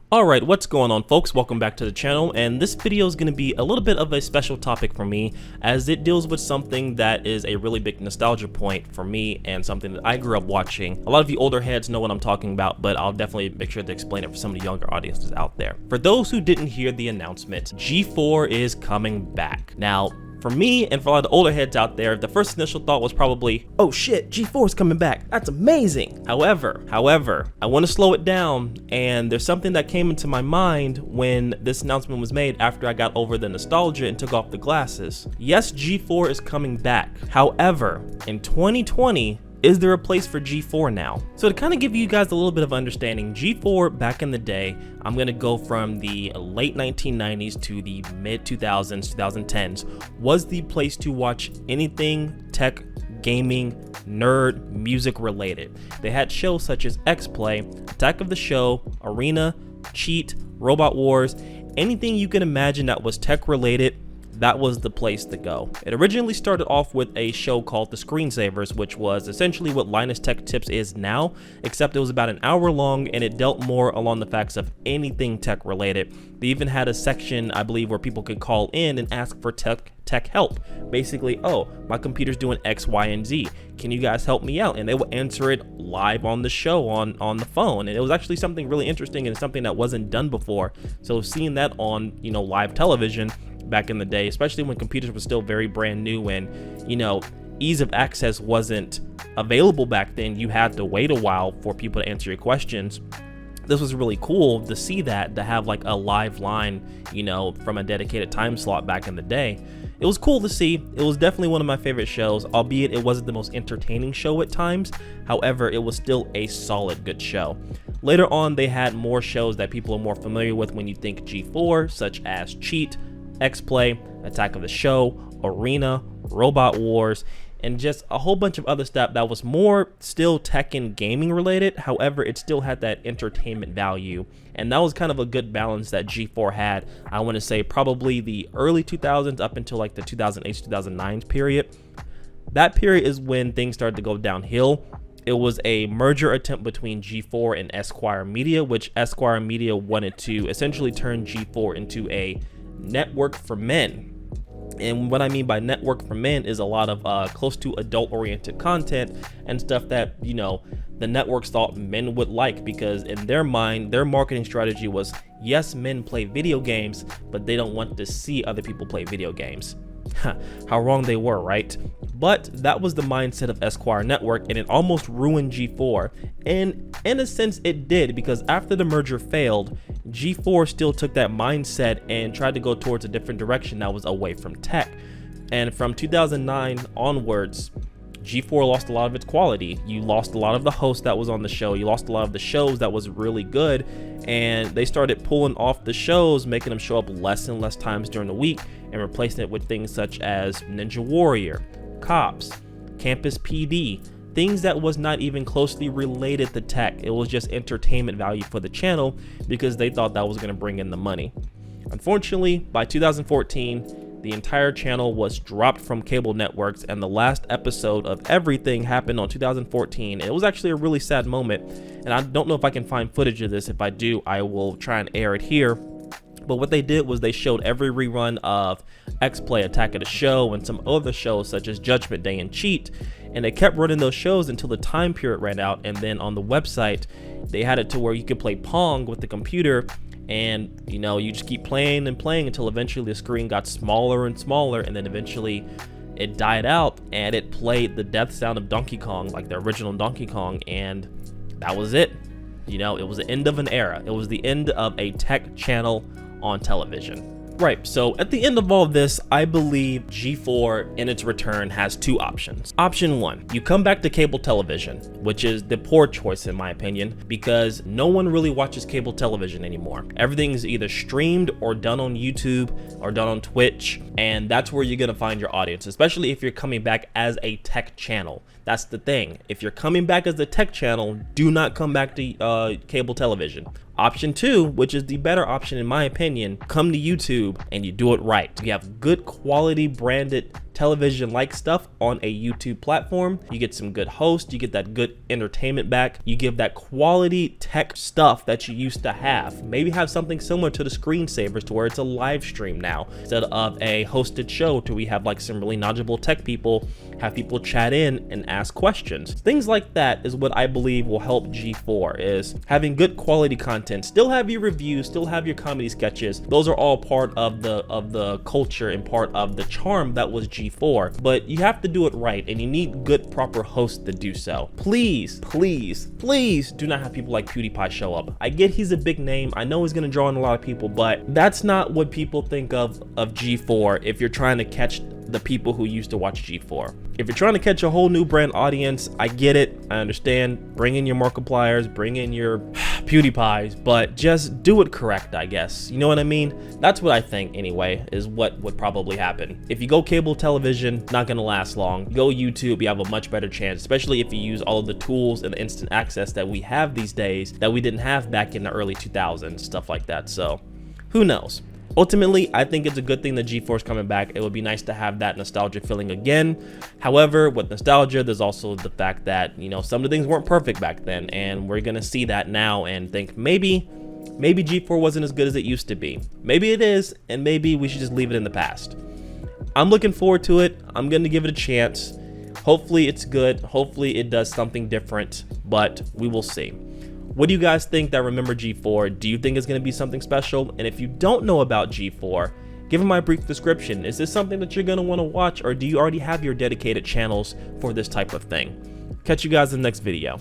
Alright, what's going on folks? Welcome back to the channel, and this video is going to be a little bit of a special topic for me as it deals with something that is a really big nostalgia point for me and something that I grew up watching. A lot of you older heads know what I'm talking about, but I'll definitely make sure to explain it for some of the younger audiences out there. For those who didn't hear the announcement, G4 is coming back. Now, for me and for a lot of the older heads out there, the first initial thought was probably, oh shit, G4 is coming back. That's amazing. However, I want to slow it down, and there's something that came into my mind when this announcement was made after I got over the nostalgia and took off the glasses. Yes, G4 is coming back. However, in 2020, is there a place for G4 now? So to kind of give you guys a little bit of understanding, G4 back in the day, I'm going to go from the late 1990s to the mid 2000s, 2010s, was the place to watch anything tech, gaming, nerd, music related. They had shows such as X-Play, Attack of the Show, Arena, Cheat, Robot Wars, anything you can imagine that was tech related. That was the place to go. It originally started off with a show called The Screensavers, which was essentially what Linus Tech Tips is now, except it was about an hour long and it dealt more along the facts of anything tech related. They even had a section, I believe, where people could call in and ask for tech help. Basically, oh, my computer's doing X, Y, and Z. Can you guys help me out? And they would answer it live on the show on the phone. And it was actually something really interesting and something that wasn't done before. So seeing that on, live television back in the day, especially when computers were still very brand new and, ease of access wasn't available back then. You had to wait a while for people to answer your questions. This was really cool to see that, to have like a live line, from a dedicated time slot back in the day. It was cool to see. It was definitely one of my favorite shows, albeit it wasn't the most entertaining show at times. However, it was still a solid good show. Later on, they had more shows that people are more familiar with when you think G4, such as Cheat, X-Play, Attack of the Show, Arena, Robot Wars, and just a whole bunch of other stuff that was more still tech and gaming related. However, it still had that entertainment value, and that was kind of a good balance that G4 had. I want to say probably the early 2000s up until like the 2008-2009 period. That period is when things started to go downhill. It was a merger attempt between G4 and Esquire Media, which Esquire Media wanted to essentially turn G4 into a network for men. And what I mean by network for men is a lot of close to adult oriented content and stuff that the networks thought men would like, because in their mind their marketing strategy was, yes, men play video games, but they don't want to see other people play video games. How wrong they were, right? But that was the mindset of Esquire Network, and it almost ruined G4. And in a sense it did, because after the merger failed, G4 still took that mindset and tried to go towards a different direction that was away from tech. And from 2009 onwards, G4 lost a lot of its quality. You lost a lot of the hosts that was on the show. You lost a lot of the shows that was really good, and they started pulling off the shows, making them show up less and less times during the week and replacing it with things such as Ninja Warrior, Cops, Campus PD, things that was not even closely related to tech. It was just entertainment value for the channel because they thought that was going to bring in the money. Unfortunately, by 2014, the entire channel was dropped from cable networks, and the last episode of everything happened on 2014. It was actually a really sad moment, and I don't know if I can find footage of this. If I do, I will try and air it here. But what they did was they showed every rerun of X-Play, Attack of the Show, and some other shows such as Judgment Day and Cheat, and they kept running those shows until the time period ran out. And then on the website they had it to where you could play Pong with the computer, and you just keep playing and playing until eventually the screen got smaller and smaller, and then eventually it died out and it played the death sound of Donkey Kong, like the original Donkey Kong, and that was it. It was the end of an era. It was the end of a tech channel on television. Right, so at the end of all of this, I believe G4 in its return has two options. Option one, you come back to cable television, which is the poor choice in my opinion, because no one really watches cable television anymore. Everything is either streamed or done on YouTube or done on Twitch, and that's where you're gonna find your audience, especially if you're coming back as a tech channel. That's the thing. If you're coming back as a tech channel, do not come back to cable television. Option two, which is the better option in my opinion, come to YouTube and you do it right. You have good quality branded television-like stuff on a YouTube platform. You get some good hosts, you get that good entertainment back, you give that quality tech stuff that you used to have. Maybe have something similar to the screensavers to where it's a live stream now instead of a hosted show to we have like some really knowledgeable tech people, have people chat in and ask questions. Things like that is what I believe will help G4, is having good quality content. Still have your reviews, still have your comedy sketches. Those are all part of the culture and part of the charm that was G4, but you have to do it right and you need good proper hosts to do so. Please, please, please do not have people like PewDiePie show up. I get he's a big name, I know he's gonna draw in a lot of people, but that's not what people think of G4 if you're trying to catch the people who used to watch G4. If you're trying to catch a whole new brand audience, I get it, I understand. Bring in your Markipliers, bring in your PewDiePies, but just do it correct, I guess. You know what I mean? That's what I think anyway, is what would probably happen. If you go cable television, not gonna last long. Go YouTube, you have a much better chance, especially if you use all of the tools and the instant access that we have these days that we didn't have back in the early 2000s, stuff like that. So who knows? Ultimately, I think it's a good thing that G4 is coming back. It would be nice to have that nostalgia feeling again. However, with nostalgia, there's also the fact that, you know, some of the things weren't perfect back then, and we're gonna see that now and think maybe G4 wasn't as good as it used to be. Maybe it is, and maybe we should just leave it in the past. I'm looking forward to it. I'm gonna give it a chance. Hopefully it's good. Hopefully it does something different, but we will see. What do you guys think that remember G4? Do you think it's going to be something special? And if you don't know about G4, give them my brief description. Is this something that you're going to want to watch, or do you already have your dedicated channels for this type of thing? Catch you guys in the next video.